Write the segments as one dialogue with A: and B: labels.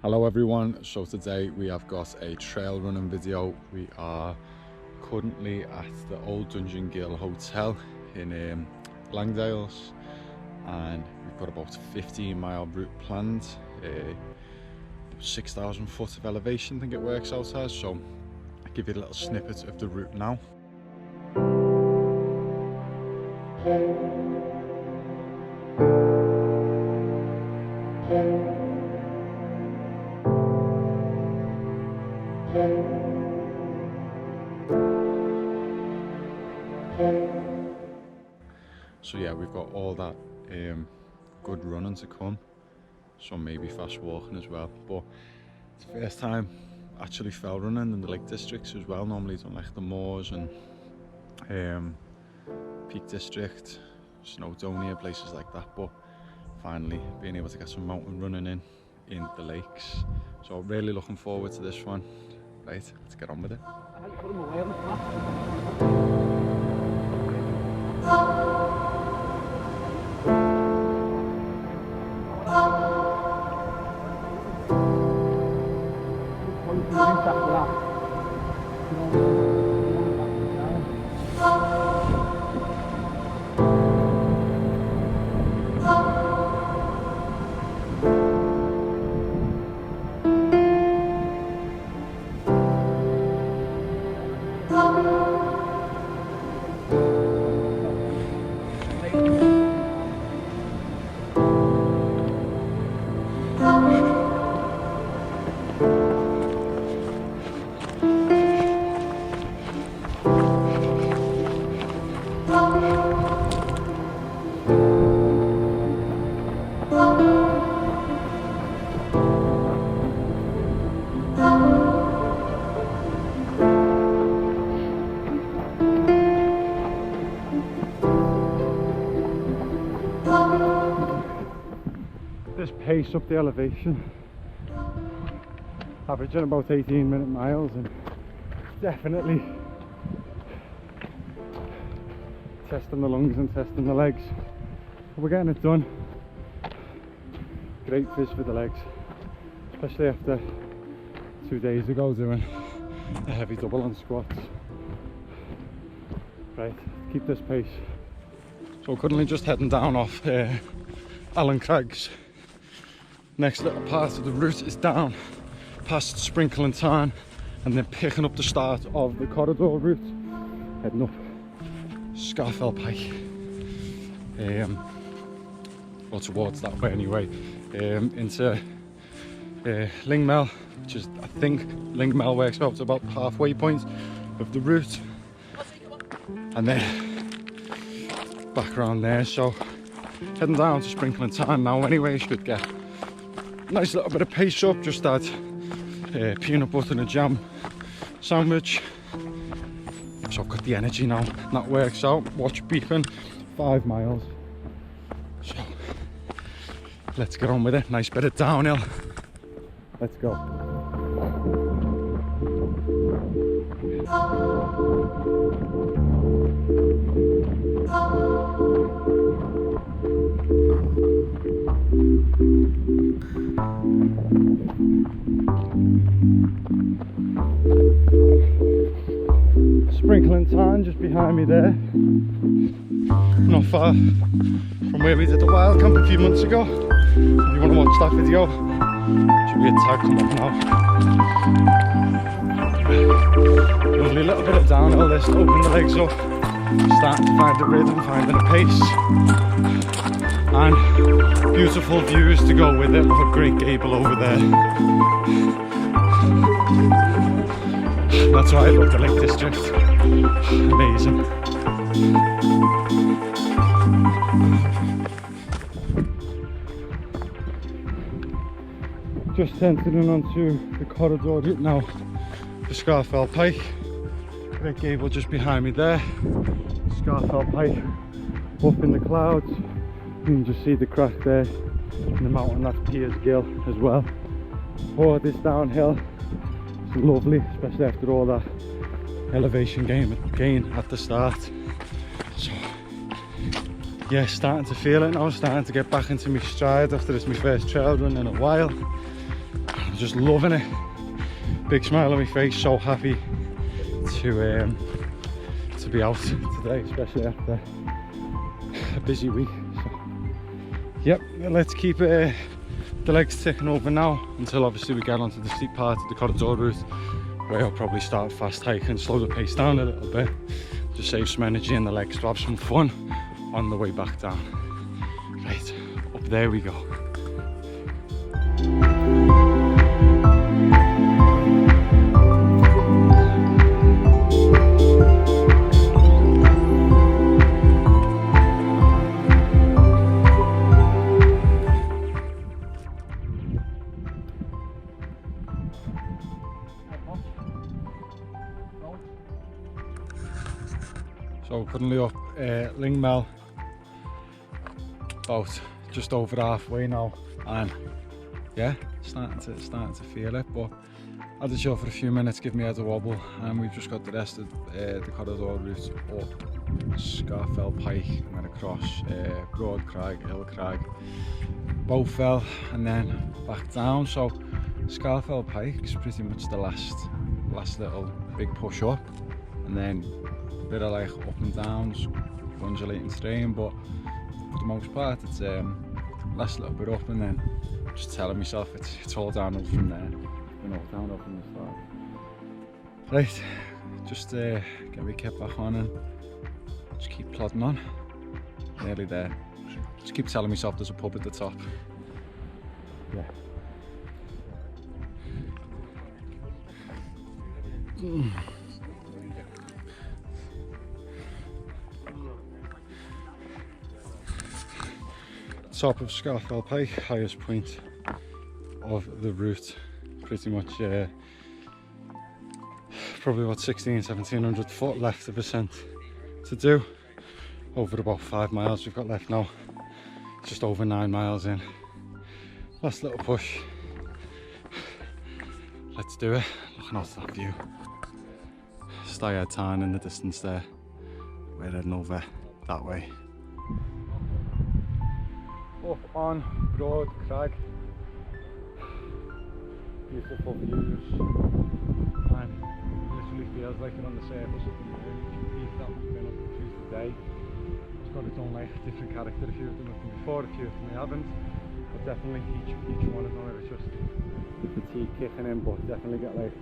A: Hello everyone, so today we have got a trail running video. We are currently at the Old Dungeon Gill Hotel in Langdales, and we've got about a 15-mile route planned, 6,000 foot of elevation I think it works out as, so I'll give you a little snippet of the route now. So yeah, we've got all that good running to come, so maybe fast walking as well, but it's the first time I actually fell running in the Lake Districts as well. Normally done like the Moors and Peak District, Snowdonia, places like that, but finally being able to get some mountain running in the lakes, so really looking forward to this one. Right, let's get on with it. This pace up the elevation, averaging about 18-minute miles, and definitely testing the lungs and testing the legs. But we're getting it done. Great fish for the legs, especially after 2 days ago doing a heavy double on squats. Right, keep this pace. So currently just heading down off Allen Crags. Next little part of the route is down past Sprinkle and Tarn, and then picking up the start of the corridor route, heading up Scarfell Pike, or towards that way anyway, into Lingmel, which is, I think Lingmel works out to about halfway point of the route, and then back around there. So heading down to Sprinkle and Tarn now anyway. Should get nice little bit of pace up. Just had peanut butter and a jam sandwich, so I've got the energy now. That works out. Watch beeping, 5 miles. So let's get on with it. Nice bit of downhill. Let's go. Sprinkle and Tarn just behind me there, not far from where we did the wild camp a few months ago. If you want to watch that video, should be a tag coming up now. Lovely little bit of downhill this to open the legs up, starting to find a rhythm, finding a pace, and beautiful views to go with it, with a great gable over there. That's why I love the Lake District. Amazing. Just entering onto the corridor route now for Scarfell Pike. Great gable just behind me there. Scarfell Pike up in the clouds. You can just see the crack there in the mountain. That's Piers Gill as well. Oh, this downhill, it's lovely, especially after all that elevation gain at the start. So yeah, starting to feel it now, starting to get back into my stride after this my first trail run in a while. I'm just loving it. Big smile on my face, so happy to be out today, especially after a busy week. So, yep, let's keep the legs ticking over now until obviously we get onto the steep part of the corridor route, where I'll probably start fast hiking, slow the pace down a little bit, just save some energy in the legs to have some fun on the way back down. Right, up there we go. So currently up Lingmel, about just over halfway now, and yeah, starting to feel it. But I had to chill for a few minutes, give me head a wobble, and we've just got the rest of the corridor route up Scarfell Pike and then across Broad Crag, Hill Crag, Bowfell, and then back down. So Scarfell Pike is pretty much the last little big push up, and then a bit of like up and downs, undulating terrain, but for the most part it's last little bit up, and then just telling myself it's all downhill from there, downhill from the start. Right, just get my kit back on and just keep plodding on. Nearly there. Just keep telling myself there's a pub at the top. Yeah. Top of Scarfell Pike, highest point of the route, pretty much probably about 1700 foot left of ascent to do, over about 5 miles we've got left now, just over 9 miles in. Last little push, let's do it. Looking out at that view, Steyhead Tarn in the distance there, we're heading over that way. Up on Broad Crag, beautiful views, and literally feels like you're on the surface of the moon. Each peak that we've been up to today, it's got its own like different character. If you've done it before, a few of them haven't, but definitely each one of them, it's just the fatigue kicking in, but definitely get like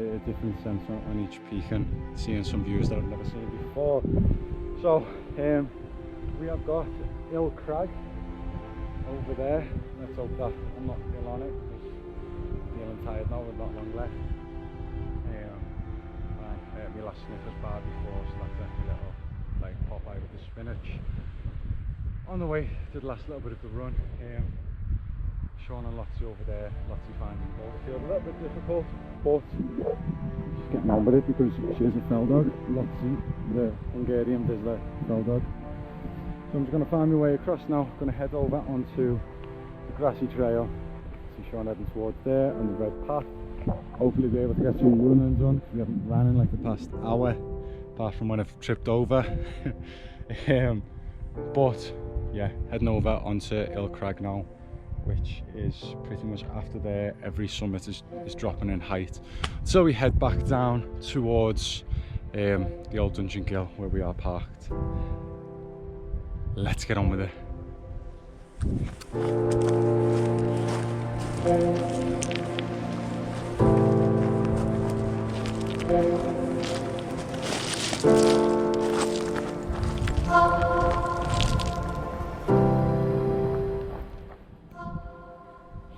A: a different sense on each peak and seeing some views that I've never seen before. So we have got Hill Crag over there. Let's hope that I'm not still on it, because I'm feeling tired now with not long left. I ate my last Snickers bar before, so that's definitely a little like Popeye with the spinach. On the way to the last little bit of the run, Sean and Lottie over there. Lottie finding the boulder field a little bit difficult, but just getting on with it because she is a fell dog. Lottie, the Hungarian Vizsla fell dog. So I'm just going to find my way across now. I'm going to head over onto the grassy trail. See Sean heading towards there and the red path. Hopefully be able to get some running done, because we haven't ran in like the past hour, apart from when I've tripped over. But yeah, heading over onto Hill Crag now, which is pretty much after there. Every summit is dropping in height. So we head back down towards the old Dungeon Gill where we are parked. Let's get on with it.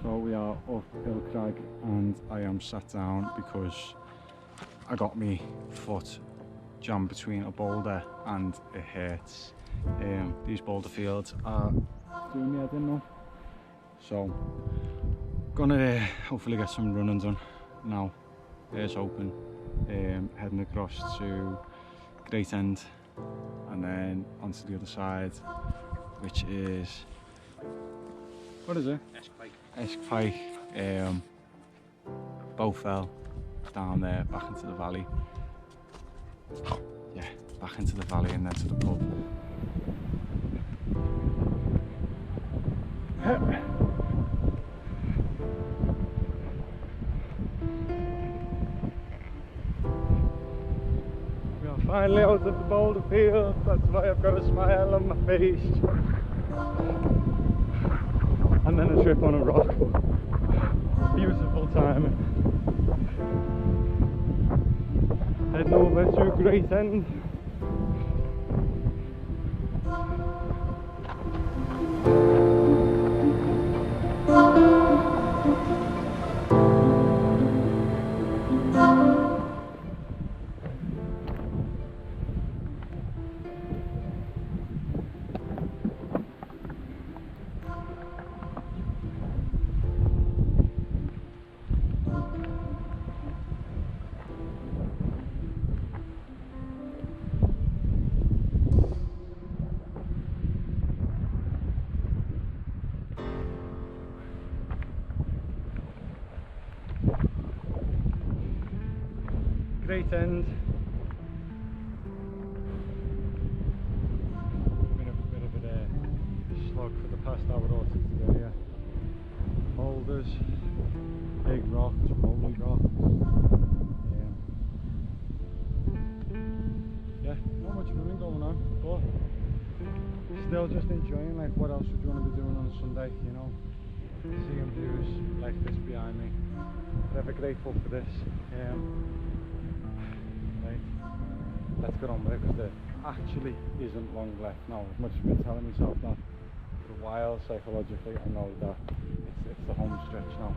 A: So we are up Hill Crag and I am sat down because I got my foot jammed between a boulder and it hurts. These boulder fields are doing me head in now, so gonna hopefully get some running done now. There's open, heading across to Great End and then onto the other side, which is, what is it? Esk Pike, Bowfell, down there, back into the valley. Yeah, back into the valley and then to the pub. finally out of the boulder field. That's why I've got a smile on my face. And then a trip on a rock. Beautiful timing. Heading over to Great End. Great End. Been a bit of a slog for the past hour or two today, yeah. Boulders, big rocks, rolling rocks. Yeah, not much running going on, but still just enjoying. Like, what else would you want to be doing on a Sunday, you know? Seeing views like this behind me. Forever grateful for this. Let's get on with it, because there actually isn't long left now. As much as I've been telling myself that for a while, psychologically, I know that it's the home stretch now.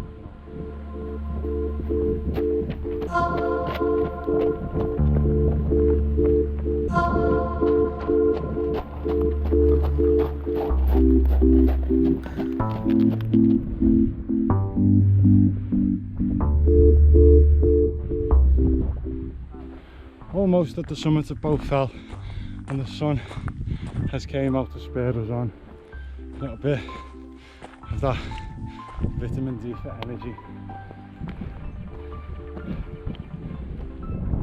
A: Almost at the summit of both fell, and the sun has came out to spur us on. A little bit of that vitamin D for energy.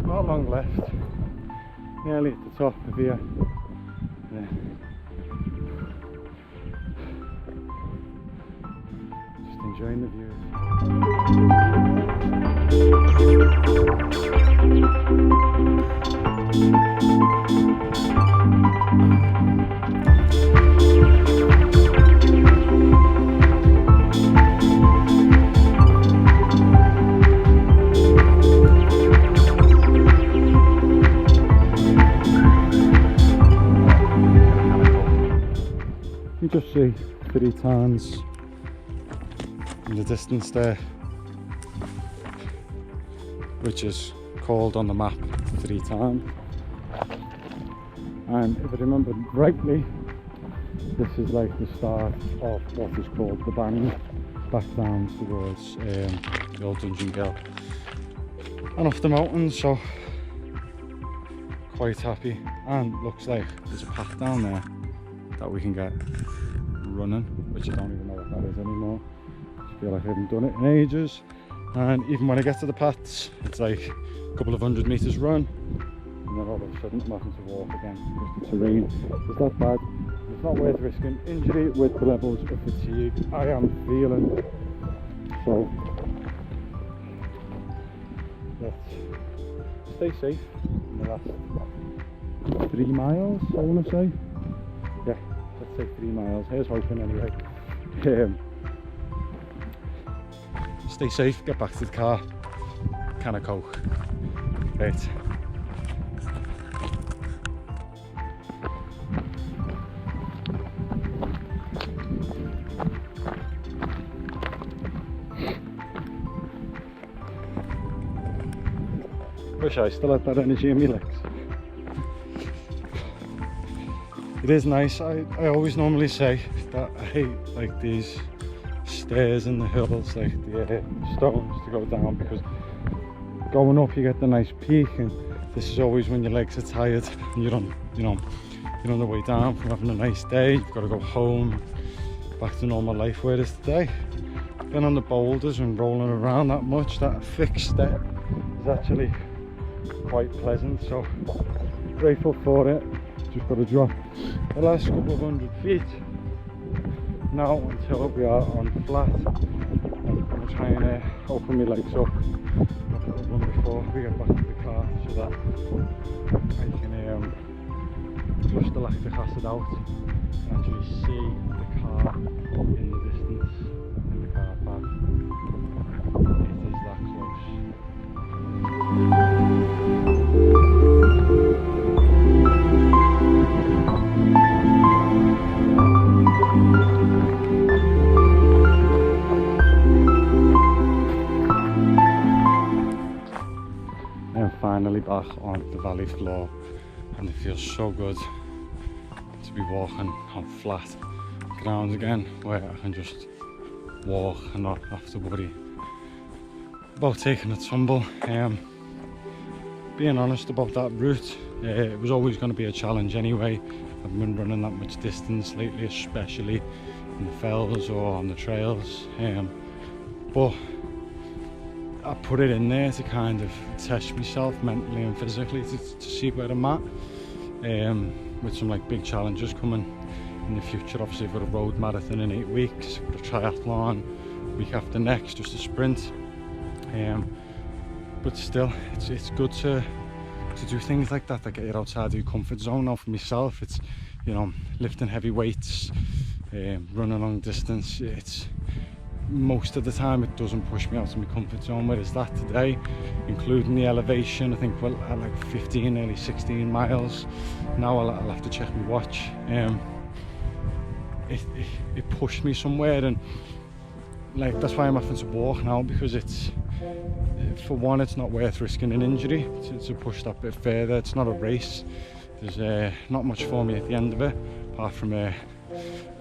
A: Not long left, nearly at the top of here. Yeah. Just enjoying the view. You just see 3 towns in the distance there, which is called on the map 3 times. And if I remember rightly, this is like the start of what is called the band, back down towards the old Dungeon Gill and off the mountains. So quite happy, and looks like there's a path down there that we can get running, which I don't even know what that is anymore. I feel like I haven't done it in ages, and even when I get to the paths, it's like a couple of 100 meters run, and then all of a sudden I'm having to walk again because the terrain is that bad. It's not worth risking injury with the levels of fatigue I am feeling. So let's stay safe in the last 3 miles, I want to say. Yeah, let's say 3 miles. Here's hoping anyway. Stay safe, get back to the car, can of Coke. Right. Wish I still had that energy in my legs. It is nice. I always normally say that I hate like these stairs in the hills, like the stones to go down, because going up you get the nice peak, and this is always when your legs are tired and you're on, you know, you're on the way down from having a nice day. You've got to go home, back to normal life. Whereas today, being on the boulders and rolling around that much, that fixed step is actually quite pleasant. So grateful for it. Just got to drop the last couple of 100 feet now until we are on flat, I'm going to try and open my legs up. I've got to run before we get back to the car so that I can flush the lactic acid out and actually see the car in the distance in the car park. It is that close. I'm finally back on the valley floor and it feels so good to be walking on flat ground again where I can just walk and not have to worry about taking a tumble. Being honest about that route, it was always going to be a challenge anyway. I haven't been running that much distance lately, especially in the fells or on the trails, but I put it in there to kind of test myself mentally and physically to see where I'm at, with some like big challenges coming in the future. Obviously I've got a road marathon in 8 weeks, I've got a triathlon week after next, just a sprint, but still it's good to do things like that get you outside of your comfort zone. Now for myself, it's, you know, lifting heavy weights, running long distance. It's most of the time it doesn't push me out of my comfort zone, whereas that today, including the elevation, I think well at like 15, nearly 16 miles now, I'll have to check my watch, it pushed me somewhere, and like that's why I'm having to walk now, because it's, for one, it's not worth risking an injury to push that bit further. It's not a race, there's not much for me at the end of it apart from a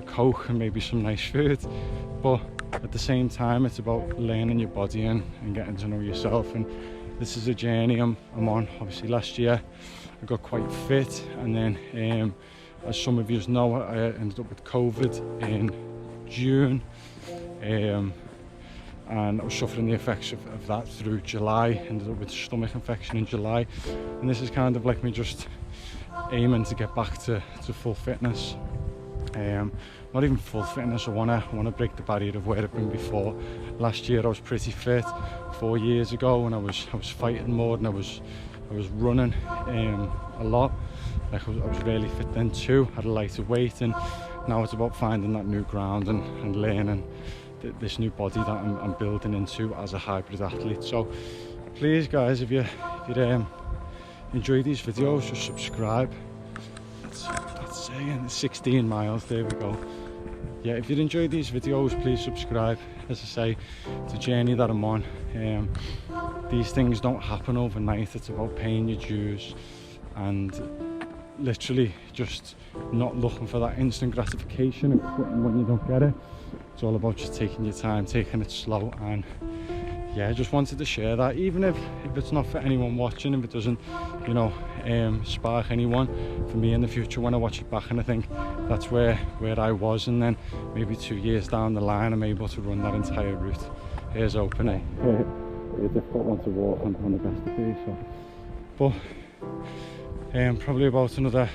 A: Coke and maybe some nice food, but at the same time it's about learning your body and getting to know yourself. And this is a journey I'm on. Obviously last year I got quite fit, and then as some of you know, I ended up with COVID in June, and I was suffering the effects of that through July. Ended up with a stomach infection in July, and this is kind of like me just aiming to get back to full fitness. Not even full fitness, I wanna break the barrier of where I've been before. Last year I was pretty fit. 4 years ago, and I was fighting more, and I was running a lot. Like I was really fit then too, had a lighter weight, and now it's about finding that new ground and learning this new body that I'm building into as a hybrid athlete. So please guys, if you enjoy these videos, just subscribe. That's saying 16 miles, there we go. Yeah, if you enjoy these videos, please subscribe. As I say, it's a journey that I'm on. These things don't happen overnight. It's about paying your dues and literally just not looking for that instant gratification and quitting when you don't get it. It's all about just taking your time, taking it slow, and yeah, I just wanted to share that, even if it's not for anyone watching, if it doesn't, you know, spark anyone. For me in the future, when I watch it back and I think that's where I was, and then maybe 2 years down the line I'm able to run that entire route. Here's opening. A difficult one to walk on the best of days, so. But probably about another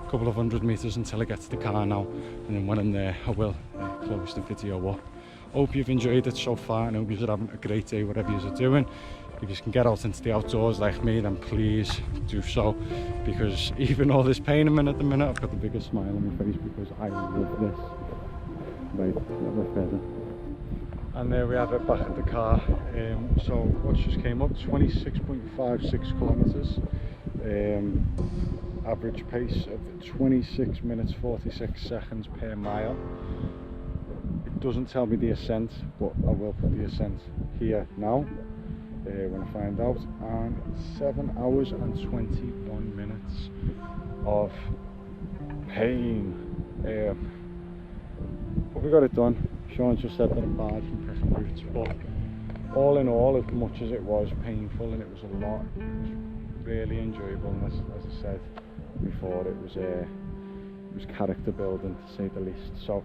A: couple of 100 meters until I get to the car now, and then when I'm there I will close the video up. Hope you've enjoyed it so far, and hope you're having a great day whatever you're doing. If you can get out into the outdoors like me, then please do so, because even all this pain I'm in at the minute, I've got the biggest smile on my face because I love this. Right, never further. And there we have it, back at the car. So what just came up, 26.56 kilometers, average pace of 26 minutes 46 seconds per mile. It doesn't tell me the ascent, but I will put the ascent here now when I find out. And 7 hours and 21 minutes of pain. But we got it done. Sean just said that I'm bad from pressing roots, but all in all, as much as it was painful and it was a lot, it was really enjoyable. And as I said before, it was character building, to say the least. So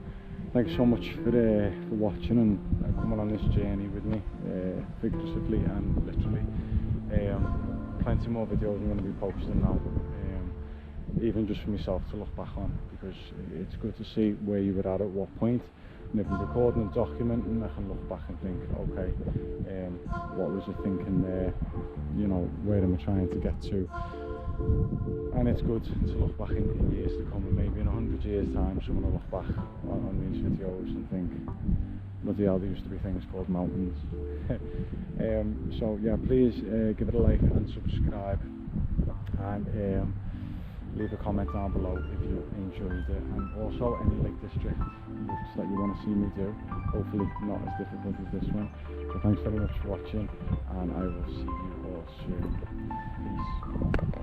A: thanks so much for watching and coming on this journey with me, figuratively and literally. Plenty more videos I'm going to be posting now, even just for myself to look back on, because it's good to see where you were at what point, And if I'm recording and documenting, I can look back and think, okay, what was I thinking there? You know, where am I trying to get to? And it's good to look back in years to come, and maybe in 100 years time someone will look back on these videos and think, bloody hell, there used to be things called mountains. So yeah, please give it a like and subscribe, and leave a comment down below if you enjoyed it, and also any Lake District routes that you want to see me do, hopefully not as difficult as this one. So thanks very much for watching, and I will see you all soon. Peace.